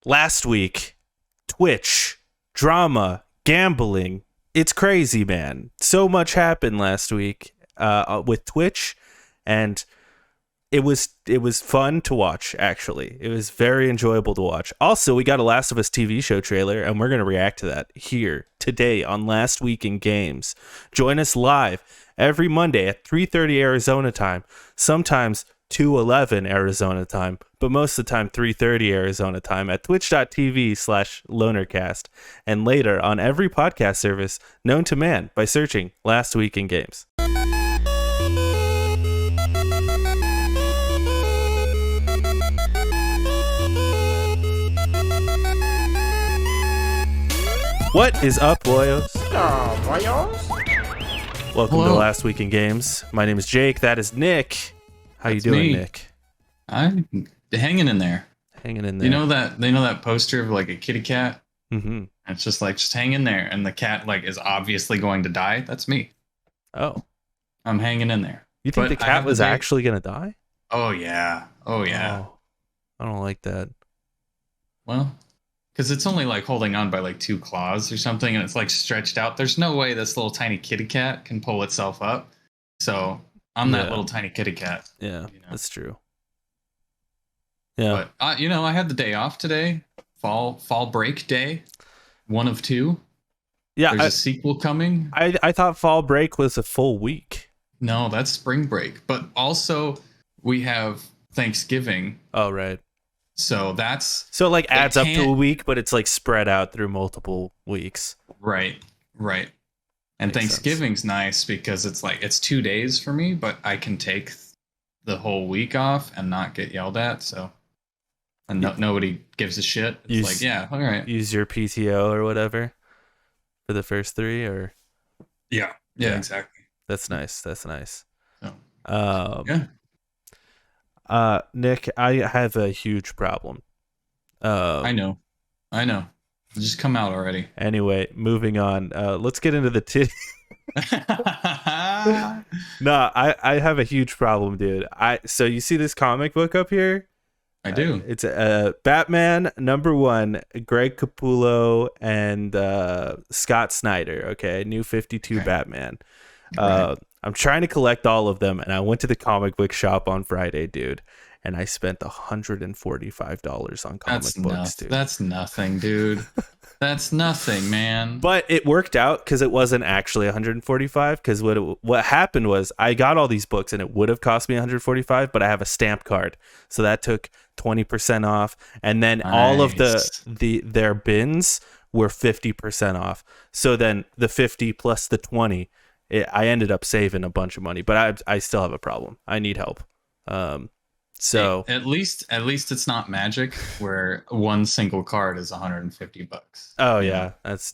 last week, Twitch, drama, gambling. It's crazy, man. So much happened last week with Twitch, and it was fun to watch, actually. It was very enjoyable to watch. Also, we got a Last of Us TV show trailer, and we're going to react to that here today on Last Week in Games. Join us live every Monday at 3:30 Arizona time, sometimes 2:11 Arizona time, but most of the time 3:30 Arizona time at twitch.tv/lonercast, and later on every podcast service known to man by searching Last Week in Games. What is up, boyos? Welcome to Last Week in Games. My name is Jake. That is Nick. How you doing, Nick? I'm hanging in there. Hanging in there. You know that poster of like a kitty cat? Mm-hmm. It's just like, just hang in there. And the cat like is obviously going to die. That's me. Oh. I'm hanging in there. You think the cat was actually going to die? Oh, yeah. Oh, yeah. Oh, I don't like that. Well, because it's only like holding on by like 2 claws or something. And it's like stretched out. There's no way this little tiny kitty cat can pull itself up. So I'm that little tiny kitty cat. Yeah, that's true. Yeah. But, I had the day off today. Fall break day. 1 of 2. Yeah. There's a sequel coming. I thought fall break was a full week. No, that's spring break. But also, we have Thanksgiving. Oh, right. So it like adds up to a week, but it's like spread out through multiple weeks. Right. And Makes Thanksgiving's nice because it's 2 days for me, but I can take the whole week off and not get yelled at. So, and nobody gives a shit. It's all right. Use your PTO or whatever for the first 3, or yeah, exactly. That's nice. So, Nick, I have a huge problem. I know. Just come out already. Anyway, moving on. Let's get into the No, I have a huge problem, dude. So you see this comic book up here? I do. It's Batman #1, Greg Capullo and Scott Snyder. Okay, New 52 Batman. Right. I'm trying to collect all of them, and I went to the comic book shop on Friday, dude, and I spent $145 on comic books, dude. That's nothing, dude. That's nothing, man. But it worked out because it wasn't actually $145. Because what happened was I got all these books, and it would have cost me $145, but I have a stamp card, so that took 20% off, and then all of their bins were 50% off. So then the 50 plus the 20. I ended up saving a bunch of money, but I still have a problem. I need help. So at least it's not magic where one single card is $150. Oh yeah, this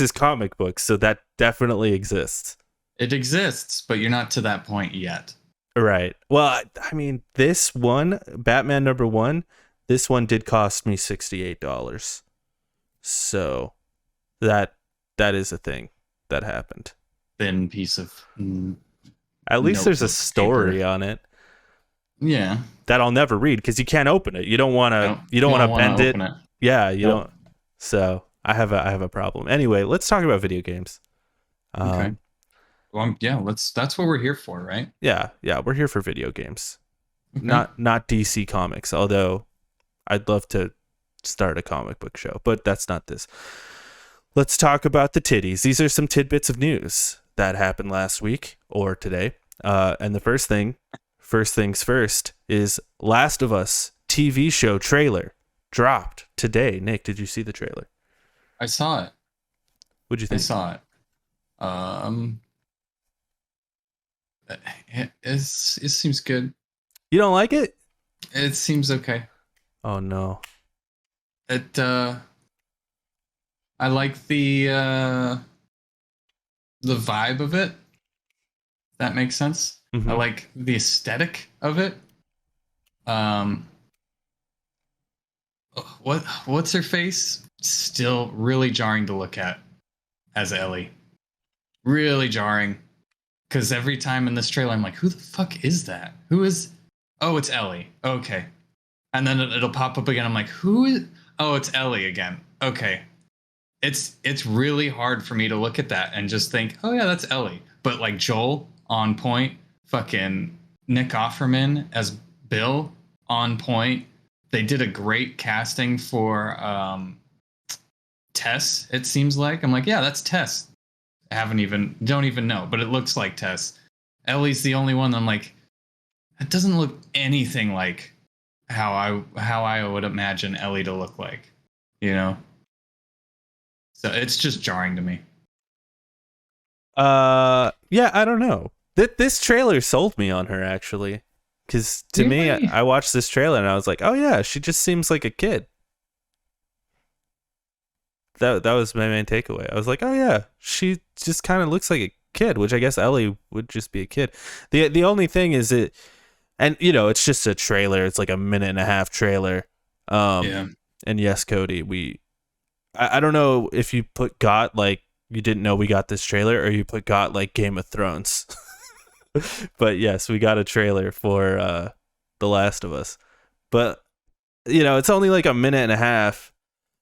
is comic books, so that definitely exists. It exists, but you're not to that point yet. Right. Well, I mean, this one, Batman #1, this one did cost me $68. So that is a thing that happened. Thin piece of at least there's a story on it. Yeah, that I'll never read because you can't open it. You don't want to. You don't want to bend it. Yeah, you don't. So I have a problem. Anyway, let's talk about video games. Okay. Well, that's what we're here for, right? Yeah, we're here for video games, not DC Comics. Although I'd love to start a comic book show, but that's not this. Let's talk about the titties. These are some tidbits of news that happened last week or today. And the first things first, is Last of Us TV show trailer dropped today. Nick, did you see the trailer? I saw it. What'd you think? I saw it. It seems good. You don't like it? It seems okay. Oh no. I like the vibe of it. That makes sense. Mm-hmm. I like the aesthetic of it. What's her face? Still really jarring to look at as Ellie. Really jarring. Because every time in this trailer, I'm like, who the fuck is that? Who is... Oh, it's Ellie. Okay. and then it'll pop up again. I'm like, who is? Oh, it's Ellie again. Okay, it's really hard for me to look at that and just think, oh yeah, that's Ellie. But like Joel on point, fucking Nick Offerman as Bill on point. They did a great casting for Tess. It seems like I'm like, yeah, that's Tess. Don't even know, but it looks like Tess. Ellie's the only one that I'm like, it doesn't look anything like how I would imagine Ellie to look like, you know. So it's just jarring to me. Yeah, I don't know. This trailer sold me on her actually, because to me, Really? I watched this trailer and I was like, oh yeah, she just seems like a kid. That was my main takeaway. I was like, oh yeah, she just kind of looks like a kid, which I guess Ellie would just be a kid. The only thing is it, and you know, it's just a trailer. It's like a minute and a half trailer. Yeah. And yes, Cody, I don't know if you got like you didn't know we got this trailer, or you got like Game of Thrones. But yes, we got a trailer for The Last of Us. But you know, it's only like a minute and a half.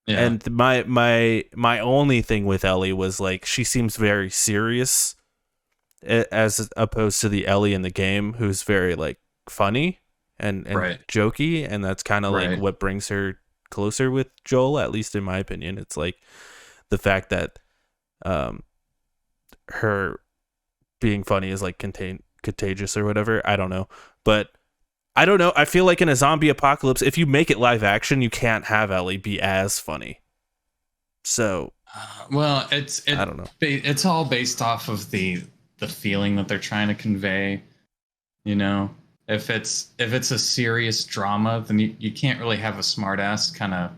Yeah. And my only thing with Ellie was like she seems very serious, as opposed to the Ellie in the game, who's very like funny and Right. jokey, and that's kind of like Right. what brings her closer with Joel, at least in my opinion. It's like the fact that her being funny is like contagious or whatever. I don't know, but I don't know. I feel like in a zombie apocalypse, if you make it live action, you can't have Ellie be as funny. So, Well, I don't know. It's all based off of the feeling that they're trying to convey. You know, if it's a serious drama, then you can't really have a smartass kind of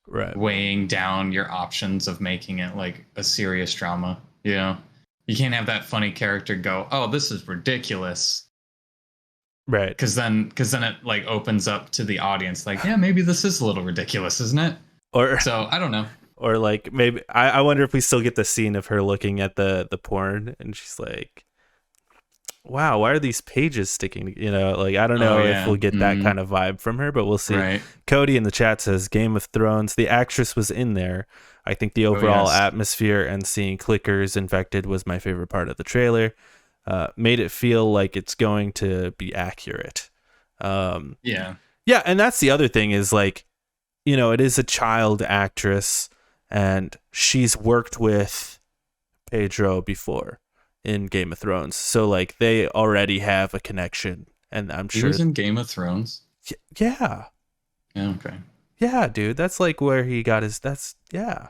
Right. weighing down your options of making it like a serious drama. You know, you can't have that funny character go, "Oh, this is ridiculous," Right. because then it like opens up to the audience, like, yeah, maybe this is a little ridiculous, isn't it? Or So I don't know. or like maybe I wonder if we still get the scene of her looking at the porn and she's like, wow, why are these pages sticking? You know, like I don't know if we'll get that kind of vibe from her, but we'll see. Right. Cody in the chat says Game of Thrones. The actress was in there. I think the overall yes. atmosphere and seeing clickers infected was my favorite part of the trailer. Made it feel like it's going to be accurate. Yeah. Yeah, and that's the other thing is like, you know, it is a child actress and she's worked with Pedro before in Game of Thrones. So like they already have a connection, and I'm He sure was in Game of Thrones. Yeah. Yeah, okay. Yeah, dude, that's like where he got his yeah.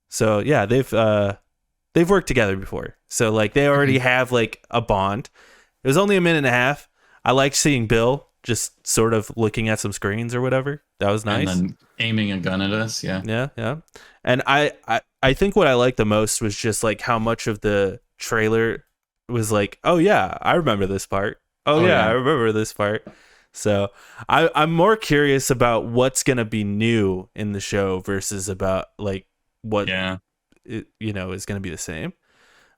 So, yeah, they've worked together before. So like they already have like a bond. It was only a minute and a half. I liked seeing Bill just sort of looking at some screens or whatever. That was nice. And then aiming a gun at us, yeah. Yeah. And I think what I liked the most was just like how much of the trailer was like, oh yeah, I remember this part. Oh yeah, I remember this part. So I'm more curious about what's gonna be new in the show versus about like what you know is gonna be the same.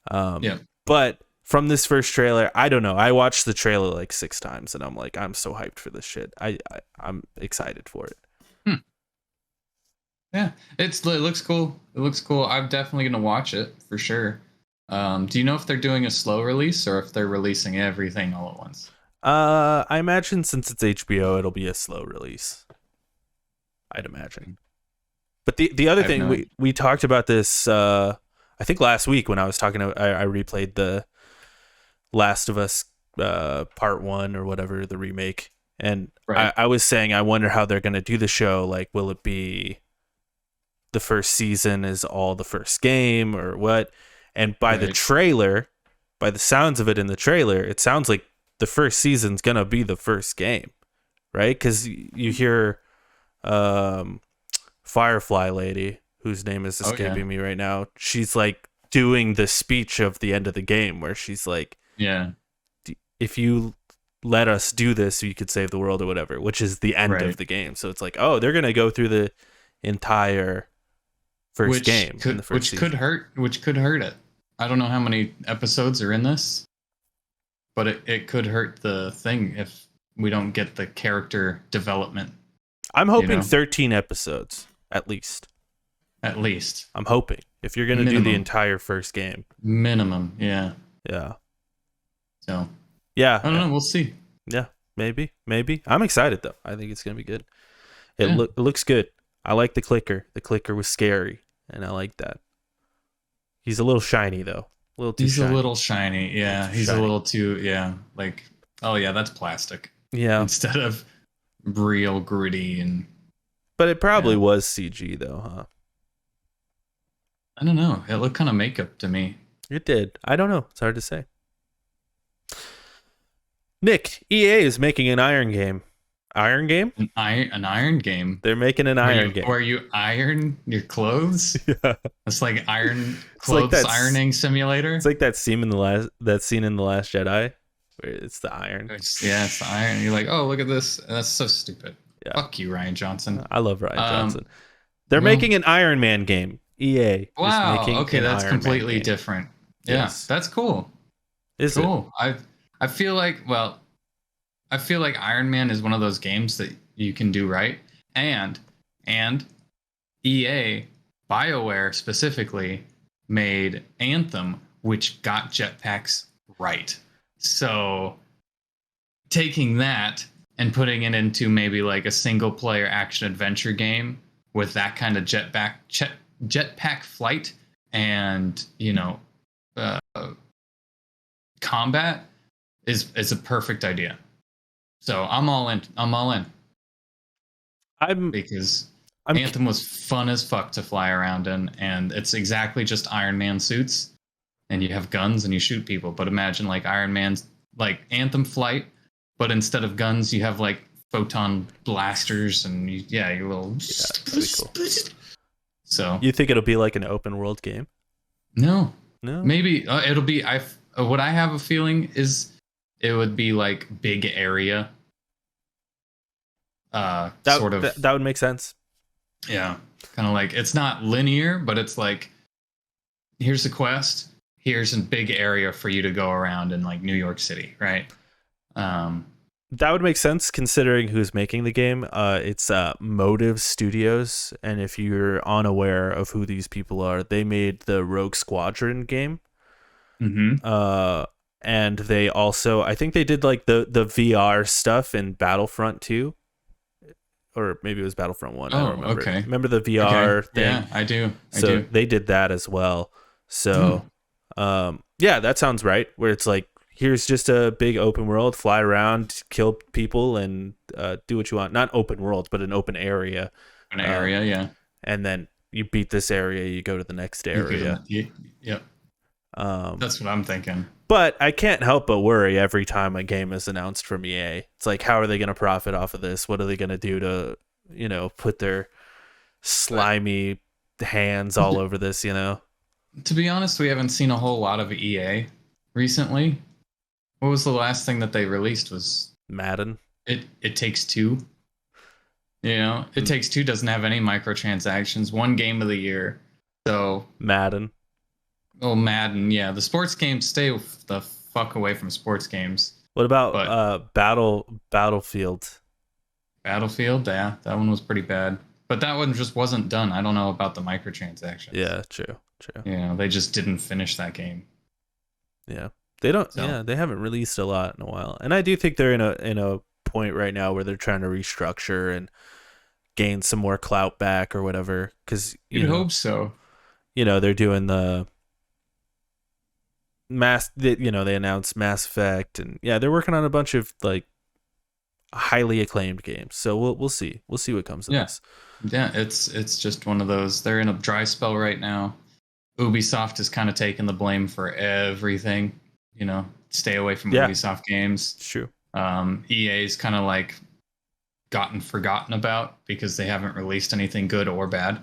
But from this first trailer, I don't know. I watched the trailer like 6 times, and I'm like, I'm so hyped for this shit. I'm excited for it. Yeah, it looks cool. It looks cool. I'm definitely gonna watch it for sure. Do you know if they're doing a slow release or if they're releasing everything all at once? I imagine since it's HBO, it'll be a slow release. I'd imagine. But the other thing we talked about this, I think last week when I was talking, I replayed the Last of Us Part 1 or whatever, the remake, and I was saying I wonder how they're gonna do the show. Like, will it be the first season is all the first game or what? And by the trailer, by the sounds of it in the trailer, it sounds like the first season's gonna be the first game, right? Because you hear Firefly lady, whose name is escaping me right now, she's like doing the speech of the end of the game where she's like, yeah, if you let us do this, you could save the world or whatever, which is the end of the game. So it's like, oh, they're gonna go through the entire first game in the first season. Which could hurt it. I don't know how many episodes are in this, but it could hurt the thing if we don't get the character development. I'm hoping 13 episodes at least. At least. I'm hoping if you're gonna do the entire first game. Minimum, yeah. Yeah. So. Yeah. I don't know. We'll see. Yeah. Maybe. I'm excited though. I think it's gonna be good. It looks good. I like the clicker. The clicker was scary, and I like that. He's a little shiny though. A little too shiny. He's a little shiny. Yeah. He's a little too. Yeah. Like, oh yeah, that's plastic. Yeah. Instead of real gritty and. But it probably was CG though, huh? I don't know. It looked kind of makeup to me. It did. I don't know. It's hard to say. Nick, EA is making an iron game. Iron game? An iron game. They're making an iron game. Where you iron your clothes? Yeah. It's like clothes ironing simulator. It's like that scene in the Last Jedi where it's the iron. It's the iron. You're like, oh, look at this. That's so stupid. Yeah. Fuck you, Rian Johnson. I love Rian Johnson. They're making an Iron Man game. EA. Wow. Okay, that's completely different. Yeah, yes. That's cool. Is cool. I feel like Iron Man is one of those games that you can do right, and EA, BioWare specifically, made Anthem, which got jetpacks right. So taking that and putting it into maybe like a single player action adventure game with that kind of jetpack flight and combat is a perfect idea. So I'm all in. Because Anthem was fun as fuck to fly around in, and it's exactly just Iron Man suits, and you have guns and you shoot people. But imagine like Iron Man's like Anthem flight, but instead of guns, you have like photon blasters, and you will. Yeah, pretty cool. So you think it'll be like an open world game? No. Maybe it'll be. What I have a feeling is it would be like big area. That would make sense. Yeah, kind of like it's not linear, but it's like here's a quest, here's a big area for you to go around in like New York City, right? That would make sense considering who's making the game. It's Motive Studios, and if you're unaware of who these people are, they made the Rogue Squadron game. Mm-hmm. And they also, I think they did like the VR stuff in Battlefront 2. Or maybe it was Battlefront 1. I don't remember. Okay. Remember the VR thing? Yeah, I do. So they did that as well. So, that sounds right. Where it's like, here's just a big open world, fly around, kill people, and do what you want. Not open world, but an open area. An area, yeah. And then you beat this area, you go to the next area. Yep. That's what I'm thinking. But I can't help but worry every time a game is announced from EA. It's like, how are they going to profit off of this? What are they going to do to, put their slimy hands all over this, To be honest, we haven't seen a whole lot of EA recently. What was the last thing that they released? Was Madden? It Takes Two. It Takes Two doesn't have any microtransactions. One game of the year. So Madden. Oh, Madden, yeah. The sports games, stay the fuck away from sports games. What about Battlefield? Battlefield, yeah, that one was pretty bad. But that one just wasn't done. I don't know about the microtransactions. Yeah, true. They just didn't finish that game. Yeah. They don't. So. Yeah, they haven't released a lot in a while, and I do think they're in a point right now where they're trying to restructure and gain some more clout back or whatever. Because you'd hope so. They're doing the they announced Mass Effect, and they're working on a bunch of like highly acclaimed games. So we'll see what comes of this. Yeah, it's just one of those. They're in a dry spell right now. Ubisoft is kind of taking the blame for everything. Stay away from Ubisoft games. It's true. EA's kind of like gotten forgotten about because they haven't released anything good or bad.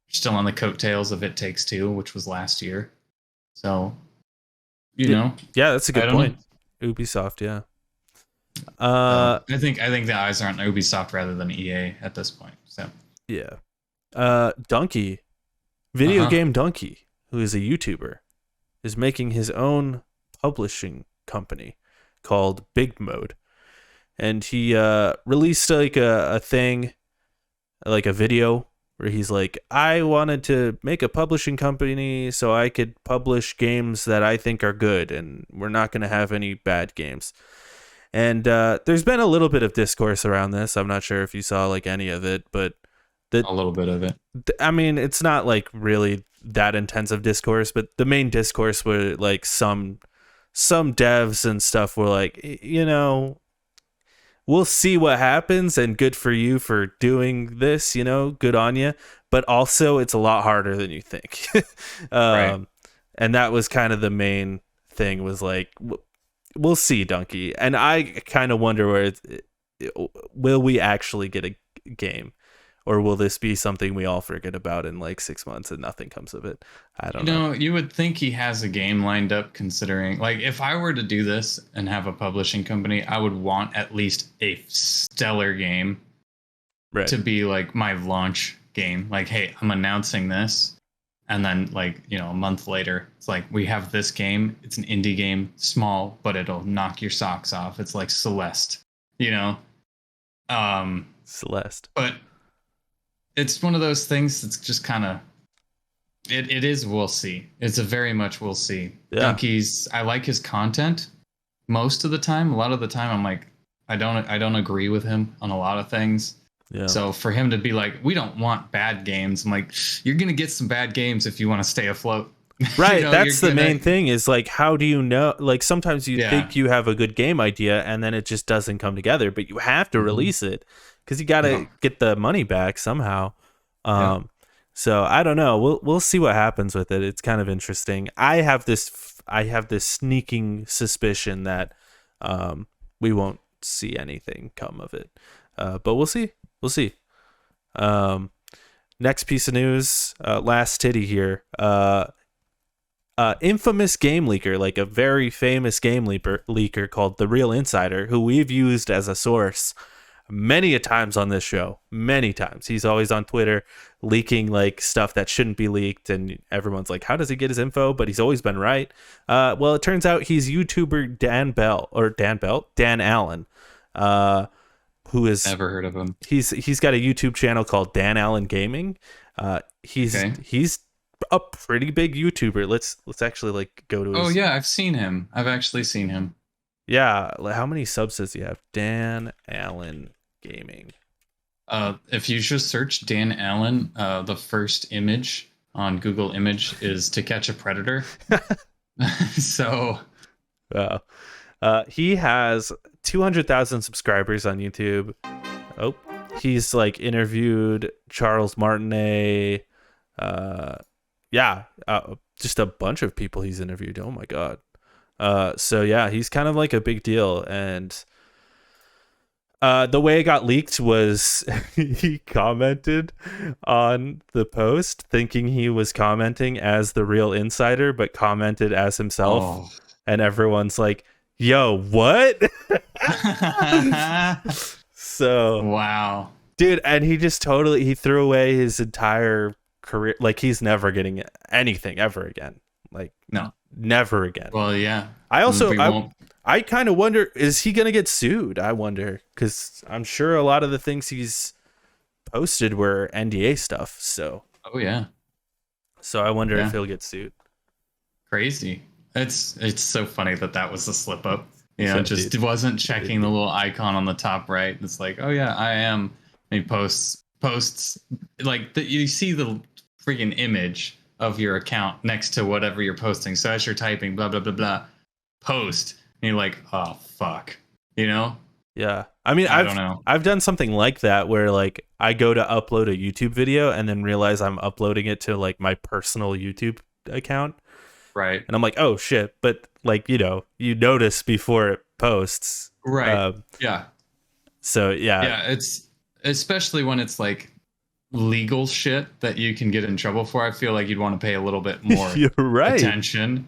Still on the coattails of It Takes Two, which was last year. So, Yeah, that's a good point. Ubisoft, yeah. I think the eyes are on Ubisoft rather than EA at this point. So yeah. Donkey, Video Game Donkey, who is a YouTuber, is making his own publishing company called Big Mode, and he released like a thing, like a video where he's like, I wanted to make a publishing company so I could publish games that I think are good, and we're not going to have any bad games. And there's been a little bit of discourse around this. I'm not sure if you saw like any of it, but A little bit of it. I mean, it's not like really that intensive discourse, but the main discourse were like some devs and stuff were like, we'll see what happens, and good for you for doing this, good on you. But also, it's a lot harder than you think. Right. And that was kind of the main thing, was like, we'll see, Donkey. And I kind of wonder will we actually get a game? Or will this be something we all forget about in like 6 months and nothing comes of it? I don't know. You would think he has a game lined up, considering, like, if I were to do this and have a publishing company, I would want at least a stellar game to be like my launch game. Like, hey, I'm announcing this. And then, like, a month later, it's like, we have this game. It's an indie game, small, but it'll knock your socks off. It's like Celeste, Celeste. But it's one of those things that's just kind of, it is, we'll see. It's a very much we'll see. Yeah. I like his content most of the time. A lot of the time I'm like, I don't agree with him on a lot of things. Yeah. So for him to be like, we don't want bad games, I'm like, you're going to get some bad games if you want to stay afloat. Right. That's the main thing, is like, how do you know? Like, sometimes you think you have a good game idea and then it just doesn't come together, but you have to release it because you got to get the money back somehow. So I don't know. We'll see what happens with it. It's kind of interesting. I have this sneaking suspicion that we won't see anything come of it. But we'll see. We'll see. Next piece of news, last titty here. Infamous game leaker, like a very famous game leaker called The Real Insider, who we've used as a source many a times on this show. Many times. He's always on Twitter leaking like stuff that shouldn't be leaked, and everyone's like, how does he get his info? But he's always been right. Well, it turns out he's YouTuber Dan Allen, who is, never heard of him. He's got a YouTube channel called Dan Allen Gaming. He's a pretty big YouTuber. Let's actually like go to his... Oh yeah, I've seen him. I've actually seen him. Yeah, how many subs does he have? Dan Allen Gaming. If you just search Dan Allen, the first image on Google Image is To Catch a Predator. So, he has 200,000 subscribers on YouTube. Oh, he's like interviewed Charles Martinet. Just a bunch of people he's interviewed. Oh my god. So yeah, he's kind of like a big deal, and the way it got leaked was he commented on the post thinking he was commenting as The Real Insider, but commented as himself, and everyone's like, yo, what? So wow, dude, and he just he threw away his entire career. Like, he's never getting anything ever again. Like, no, never again. Well, yeah. I kind of wonder, is he gonna get sued? I wonder, because I'm sure a lot of the things he's posted were NDA stuff. So so I wonder if he'll get sued. Crazy. It's so funny that was a slip up. Just wasn't checking the little icon on the top right. It's like, oh yeah, I am. And he posts like that. You see the freaking image of your account next to whatever you're posting. So as you're typing blah blah blah blah, post, and you're like, oh fuck, Yeah, I mean, I don't know. I've done something like that where like I go to upload a YouTube video and then realize I'm uploading it to like my personal YouTube account. Right. And I'm like, oh shit, but like, you notice before it posts. Right. Yeah. So yeah. Yeah, it's especially when it's like legal shit that you can get in trouble for. I feel like you'd want to pay a little bit more attention.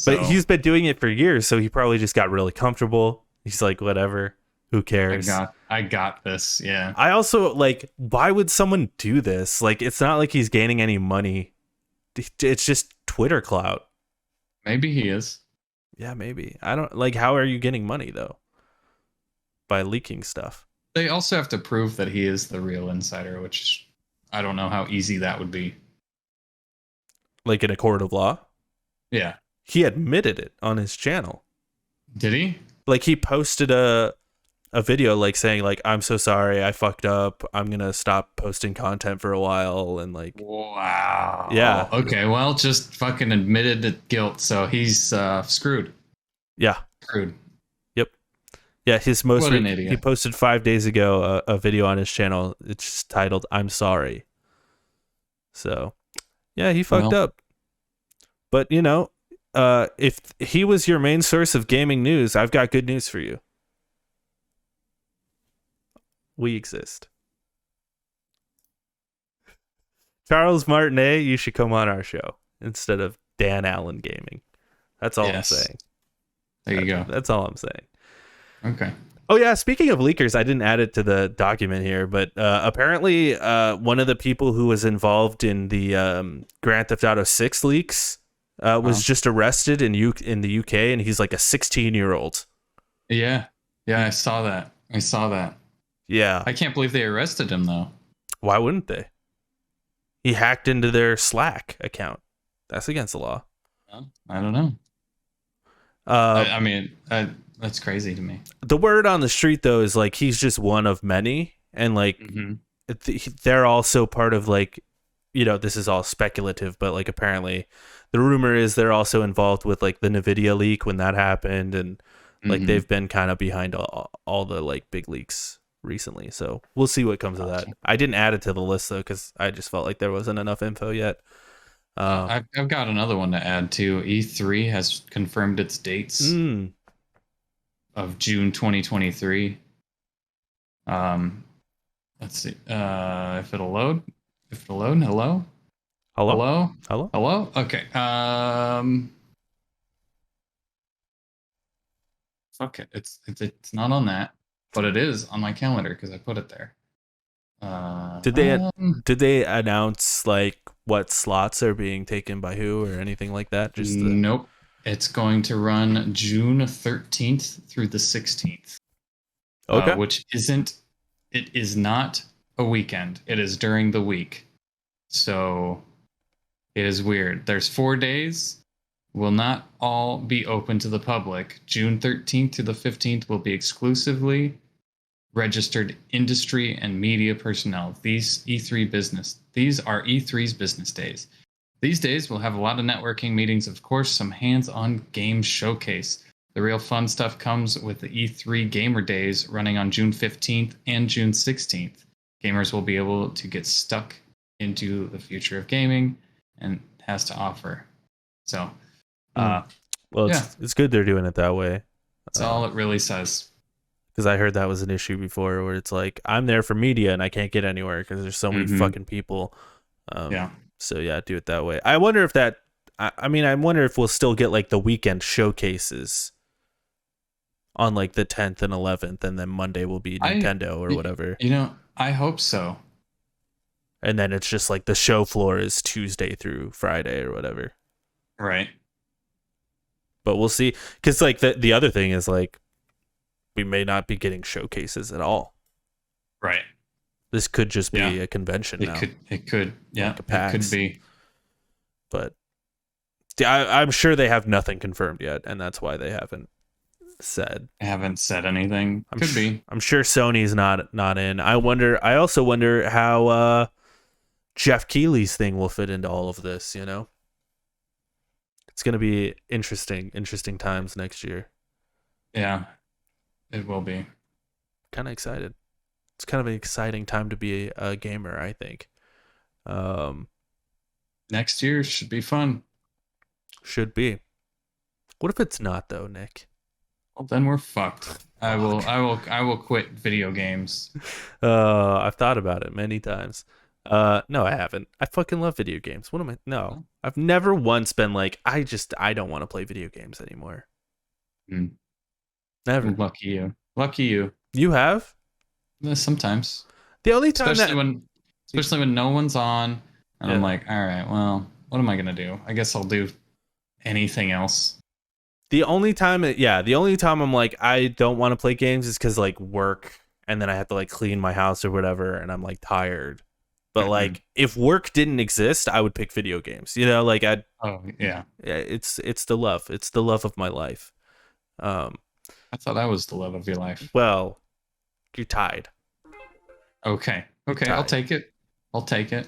But he's been doing it for years, so he probably just got really comfortable. He's like, whatever, who cares? I got this. Yeah. I also like, why would someone do this? Like, it's not like he's gaining any money. It's just Twitter clout. Maybe he is. Yeah, maybe. I don't like, how are you getting money though? by leaking stuff. They also have to prove that he is the real insider, which I don't know how easy that would be. Like in a court of law? Yeah. He admitted it on his channel. Did he? Like he posted a video like saying like, I'm so sorry, I fucked up, I'm gonna stop posting content for a while, and like, wow. yeah. Okay, well, just fucking admitted guilt, so he's screwed. Yeah. Screwed. Yep. Yeah, his most What an idiot. he posted 5 days ago a video on his channel. It's titled "I'm Sorry." So, yeah, he fucked up. But you know, if he was your main source of gaming news, I've got good news for you. We exist. Charles Martinet, you should come on our show instead of Dan Allen Gaming. That's all I'm saying. There you go. That's all I'm saying. Okay. Oh yeah, speaking of leakers, I didn't add it to the document here, but apparently one of the people who was involved in the Grand Theft Auto 6 leaks was just arrested in the UK, and he's like a 16-year-old. Yeah. Yeah, I saw that. Yeah. I can't believe they arrested him, though. Why wouldn't they? He hacked into their Slack account. That's against the law. I don't know. I mean, that's crazy to me. The word on the street, though, is like he's just one of many. And like they're also part of like, you know, this is all speculative, but like apparently the rumor is they're also involved with like the NVIDIA leak when that happened. And like they've been kind of behind all the like big leaks recently. So we'll see what comes of that. I didn't add it to the list, though, because I just felt like there wasn't enough info yet. I've got another one to add too. E3 has confirmed its dates of June 2023. Let's see if it'll load. Hello. Okay. Fuck it. It's not on that, but it is on my calendar because I put it there. Did they announce like what slots are being taken by who or anything like that? Nope. It's going to run June 13th through the 16th. Okay. It is not a weekend. It is during the week. So it is weird. There's 4 days. Will not all be open to the public. June 13th to the 15th will be exclusively registered industry and media personnel. These are E3's business days. These days we'll have a lot of networking meetings, of course, some hands-on game showcase. The real fun stuff comes with the E3 Gamer Days running on June 15th and June 16th. Gamers will be able to get stuck into the future of gaming and has to offer. So, it's good they're doing it that way. That's all it really says. Because I heard that was an issue before, where it's like I'm there for media and I can't get anywhere because there's so many fucking people. So yeah, do it that way. I wonder if that. I wonder if we'll still get like the weekend showcases on like the 10th and 11th, and then Monday will be Nintendo or whatever. You know, I hope so. And then it's just like the show floor is Tuesday through Friday or whatever. Right. But we'll see. Because like the other thing is like we may not be getting showcases at all. Right. This could just be a convention now. It could. Yeah, like it could be. But I'm sure they have nothing confirmed yet, and that's why they haven't said. Haven't said anything. Could be. I'm sure Sony's not in. I also wonder how Jeff Keighley's thing will fit into all of this, you know? It's going to be interesting times next year. Yeah. It will be. Kind of excited. It's kind of an exciting time to be a gamer, I think. Next year should be fun. Should be. What if it's not though, Nick? Well, then we're fucked. I will quit video games. I've thought about it many times. No, I haven't. I fucking love video games. What am I? No, I've never once been like, I don't want to play video games anymore. Never. Lucky you. Lucky you. You have? Sometimes. The only time especially when no one's on, and Yeah. I'm like, all right, well, what am I gonna do? I guess I'll do anything else. The only time I'm like, I don't want to play games is because like work, and then I have to like clean my house or whatever, and I'm like tired. But Mm-hmm. like, if work didn't exist, I would pick video games. Like Oh yeah, it's the love. It's the love of my life. Um, I thought that was the love of your life. well, you're tied. Okay, You're okay, I'll tied. take it. I'll take it.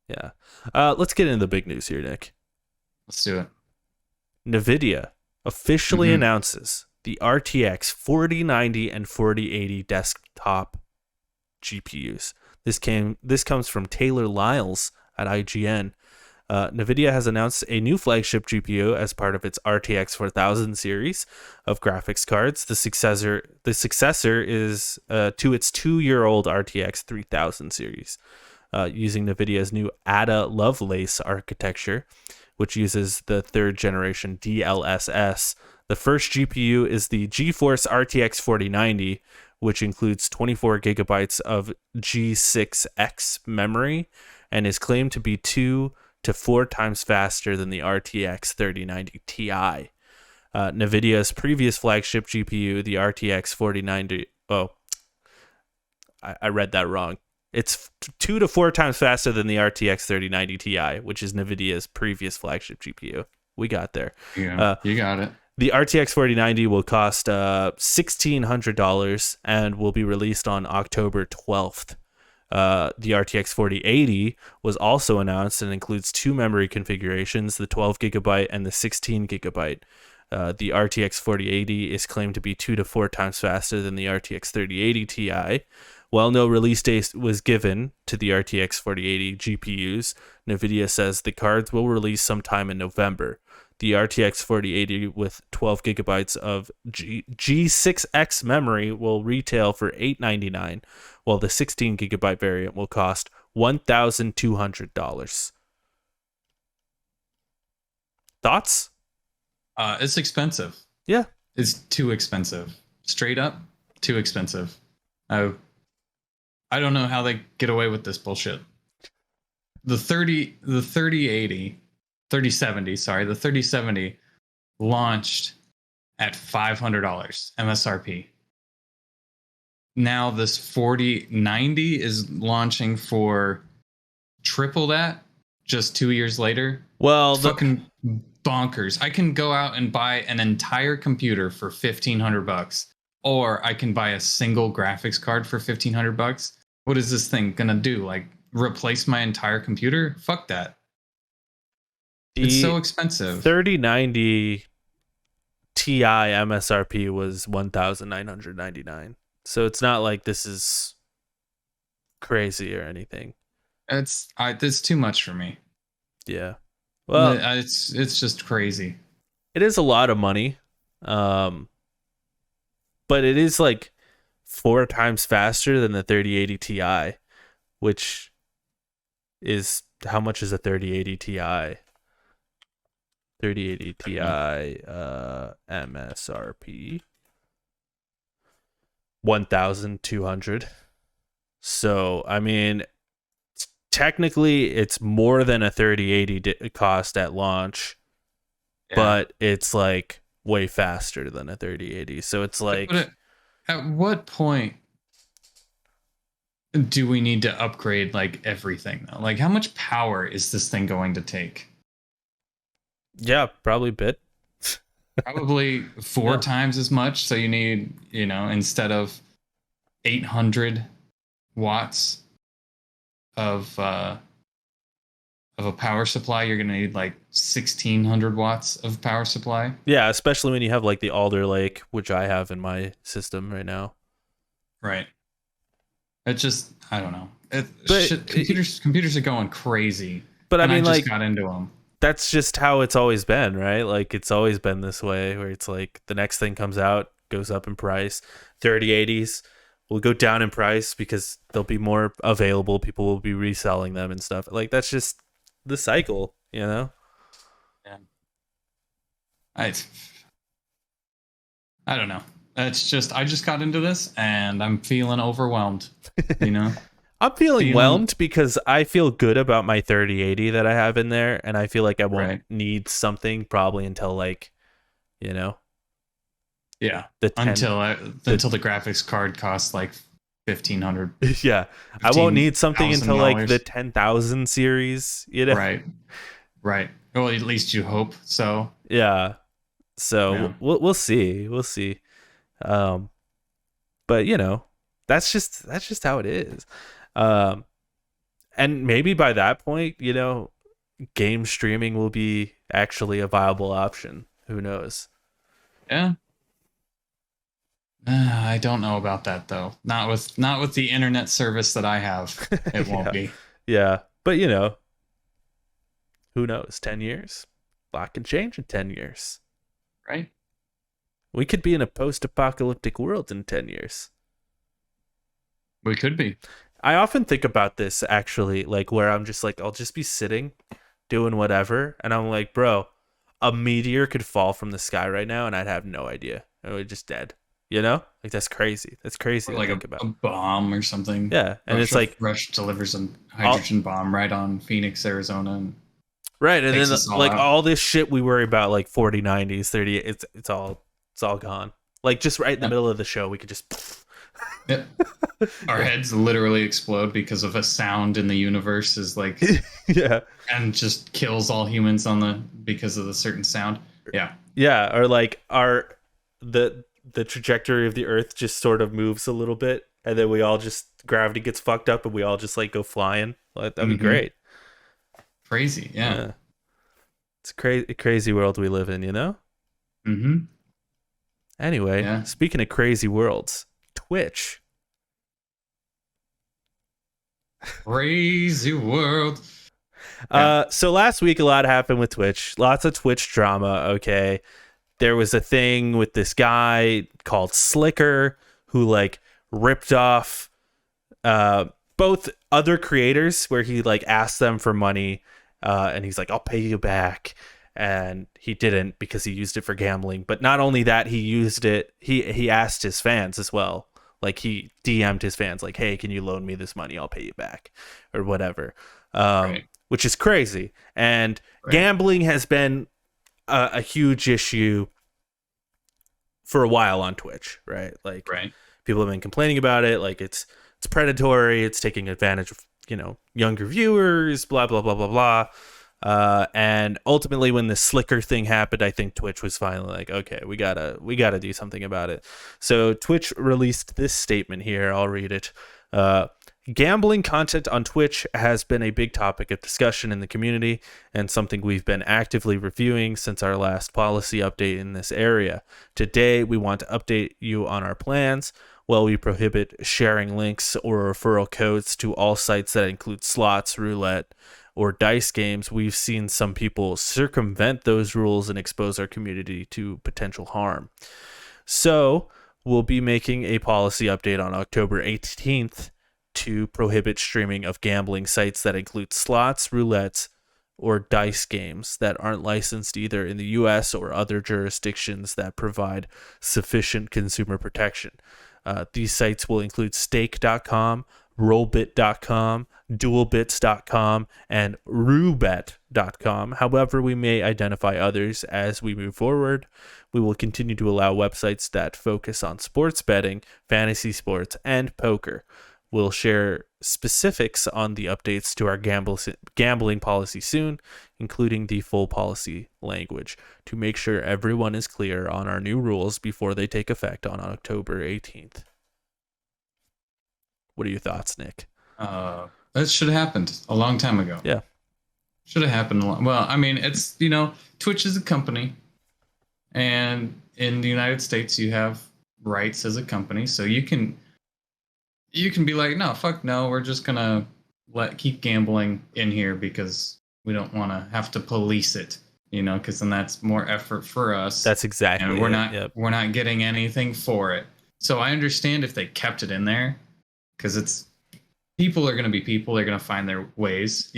Yeah. Let's get into the big news here, Nick. Let's do it. NVIDIA officially Mm-hmm. announces the RTX 4090 and 4080 desktop GPUs. This comes from Taylor Lyles at IGN. NVIDIA has announced a new flagship GPU as part of its RTX 4000 series of graphics cards. The successor is to its 2-year-old RTX 3000 series, using NVIDIA's new Ada Lovelace architecture, which uses the third generation DLSS. The first GPU is the GeForce RTX 4090, which includes 24 gigabytes of G6X memory and is claimed to be 2 to 4 times faster than the RTX 3090 Ti. NVIDIA's previous flagship GPU, the RTX 4090. Oh, I read that wrong. It's 2 to 4 times faster than the RTX 3090 Ti, which is NVIDIA's previous flagship GPU. We got there. Yeah, you got it. The RTX 4090 will cost $1,600 and will be released on October 12th. The RTX 4080 was also announced and includes 2 memory configurations, the 12 gigabyte and the 16 gigabyte. The RTX 4080 is claimed to be 2 to 4 times faster than the RTX 3080 Ti. While no release date was given to the RTX 4080 GPUs, NVIDIA says the cards will release sometime in November. The RTX 4080 with 12 gigabytes of G6X memory will retail for $899, while the 16 gigabyte variant will cost $1,200. Thoughts? It's expensive. Yeah. It's too expensive. Straight up, too expensive. I don't know how they get away with this bullshit. The 3070 launched at $500 MSRP. Now this 4090 is launching for triple that just 2 years later. Well, fucking bonkers. I can go out and buy an entire computer for $1,500, or I can buy a single graphics card for $1,500. What is this thing gonna do? Like replace my entire computer? Fuck that. It's so expensive. 3090 Ti MSRP was $1,999. So it's not like this is crazy or anything. It's too much for me. Yeah. Well, it's just crazy. It is a lot of money. But it is like 4 times faster than the 3080 Ti, which is how much is a 3080 Ti? 3080 Ti MSRP 1,200. So, I mean, technically it's more than a 3080 cost at launch, but it's like way faster than a 3080. So it's like, at what point do we need to upgrade like everything though? Like how much power is this thing going to take? Yeah, probably a bit. Probably 4 times as much. So you need, instead of 800 watts of a power supply, you're gonna need like 1,600 watts of power supply. Yeah, especially when you have like the Alder Lake, which I have in my system right now. Right. It just, I don't know. Computers are going crazy. But I mean, I just like, got into them. That's just how it's always been, right? Like it's always been this way, where it's like the next thing comes out, goes up in price. 3080s will go down in price because they'll be more available. People will be reselling them and stuff. Like that's just the cycle, Yeah. I don't know. It's just I just got into this and I'm feeling overwhelmed. I'm feeling whelmed because I feel good about my 3080 that I have in there, and I feel like I won't need something probably until like, Yeah. The 10 the Until the graphics card costs like 1500 yeah, I won't need something until like the $15,000. 10,000 series, you know. Right. Right. Well, at least you hope so. Yeah. So Yeah. we'll see. We'll see. Um but that's just how it is. Um and maybe by that point, game streaming will be actually a viable option. Who knows? Yeah. I don't know about that though. Not with the internet service that I have. It won't Yeah. be. Yeah. But who knows? 10 years? A lot can change in 10 years. Right? We could be in a post-apocalyptic world in 10 years. We could be. I often think about this actually, like where I'm just like, I'll just be sitting doing whatever. And I'm like, bro, a meteor could fall from the sky right now and I'd have no idea. I would just dead. Like that's crazy. That's crazy Or to like think about. a bomb or something. Yeah. And it's like, Rush delivers a all, hydrogen bomb right on Phoenix, Arizona, and right. And takes then us all like out. all this shit we worry about, like 40, 90s, 30, it's all gone. Like just right in the Yeah. middle of the show, we could just, Yeah. Our heads literally explode because of a sound in the universe is like yeah. and just kills all humans because of the certain sound. Yeah. Yeah. Or like the trajectory of the earth just sort of moves a little bit and then we all just gravity gets fucked up and we all just like go flying. Like, that'd be Mm-hmm. great. Crazy. Yeah. Yeah. It's a crazy world we live in. Mm-hmm. Anyway, Yeah. speaking of crazy worlds, Twitch. Crazy world. Yeah. So last week a lot happened with Twitch. Lots of Twitch drama, okay? There was a thing with this guy called Slicker who like ripped off both other creators where he like asked them for money and he's like, I'll pay you back. And he didn't because he used it for gambling. But not only that, he used it, he asked his fans as well. Like he DM'd his fans like, hey, can you loan me this money? I'll pay you back or whatever. Right. Which is crazy. And Right. gambling has been a huge issue for a while on Twitch, right? Like Right. people have been complaining about it. Like it's predatory. It's taking advantage of younger viewers. Blah blah blah blah blah. And ultimately, when the Slicker thing happened, I think Twitch was finally like, okay, we gotta do something about it. So Twitch released this statement here. I'll read it. Gambling content on Twitch has been a big topic of discussion in the community and something we've been actively reviewing since our last policy update in this area. Today, we want to update you on our plans. While we prohibit sharing links or referral codes to all sites that include slots, roulette, or dice games, we've seen some people circumvent those rules and expose our community to potential harm. So, we'll be making a policy update on October 18th to prohibit streaming of gambling sites that include slots, roulettes, or dice games that aren't licensed either in the US or other jurisdictions that provide sufficient consumer protection. These sites will include stake.com, rollbit.com, dualbits.com, and roobet.com. However, we may identify others as we move forward. We will continue to allow websites that focus on sports betting, fantasy sports, and poker. We'll share specifics on the updates to our gambling policy soon, including the full policy language, to make sure everyone is clear on our new rules before they take effect on October 18th. What are your thoughts, Nick? That should have happened a long time ago. Yeah. Should have happened well, I mean, it's, Twitch is a company. And in the United States, you have rights as a company. So you can be like, no, fuck no, we're just going to keep gambling in here because we don't want to have to police it, because then that's more effort for us. That's exactly and we're it. not getting anything for it. So I understand if they kept it in there because people are going to be people. They're going to find their ways,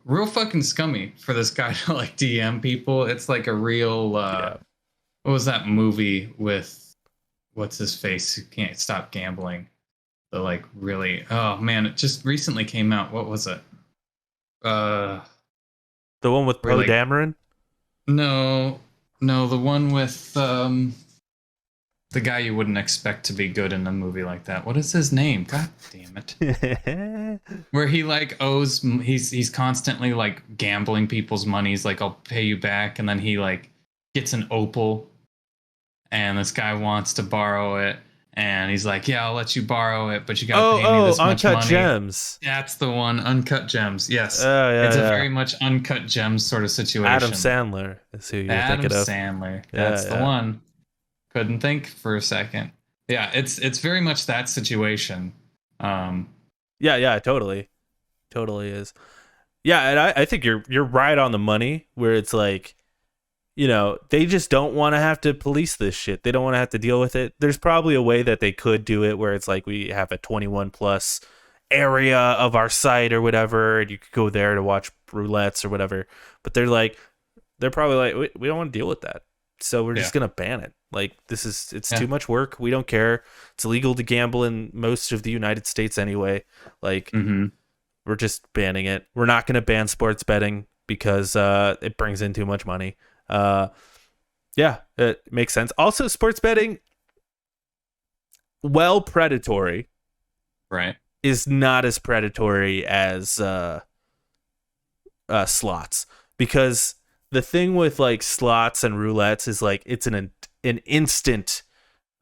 real fucking scummy for this guy to like DM people. It's like a real, what was that movie with, what's his face who can't stop gambling? The like really, oh man, it just recently came out. What was it? The one with Poe Dameron? No, the one with the guy you wouldn't expect to be good in a movie like that. What is his name? God damn it. Where he like owes he's constantly like gambling people's money. He's like, I'll pay you back, and then he like gets an opal, and this guy wants to borrow it, and he's like, yeah, I'll let you borrow it, but you gotta pay me this much Uncut money. Gems. That's the one. Uncut Gems. Oh, Yes. yeah, It's a yeah. very much uncut gems sort of Adam situation. Sandler is who you're Adam thinking of. Sandler. Yeah, That's the yeah. one. Couldn't think for a second. Yeah, it's very much that situation. Um, Yeah, yeah, totally. Totally is. Yeah, and I think you're right on the money where it's like, they just don't want to have to police this shit. They don't want to have to deal with it. There's probably a way that they could do it where it's like we have a 21 plus area of our site or whatever, and you could go there to watch roulettes or whatever. But they're probably like, we don't want to deal with that. So we're yeah, just going to ban it. Like, it's yeah. too much work. We don't care. It's illegal to gamble in most of the United States anyway. Like, Mm-hmm. we're just banning it. We're not going to ban sports betting because it brings in too much money. Uh, yeah, it makes sense. Also, sports betting, well, predatory, Right. is not as predatory as slots, because the thing with like slots and roulettes is like it's an instant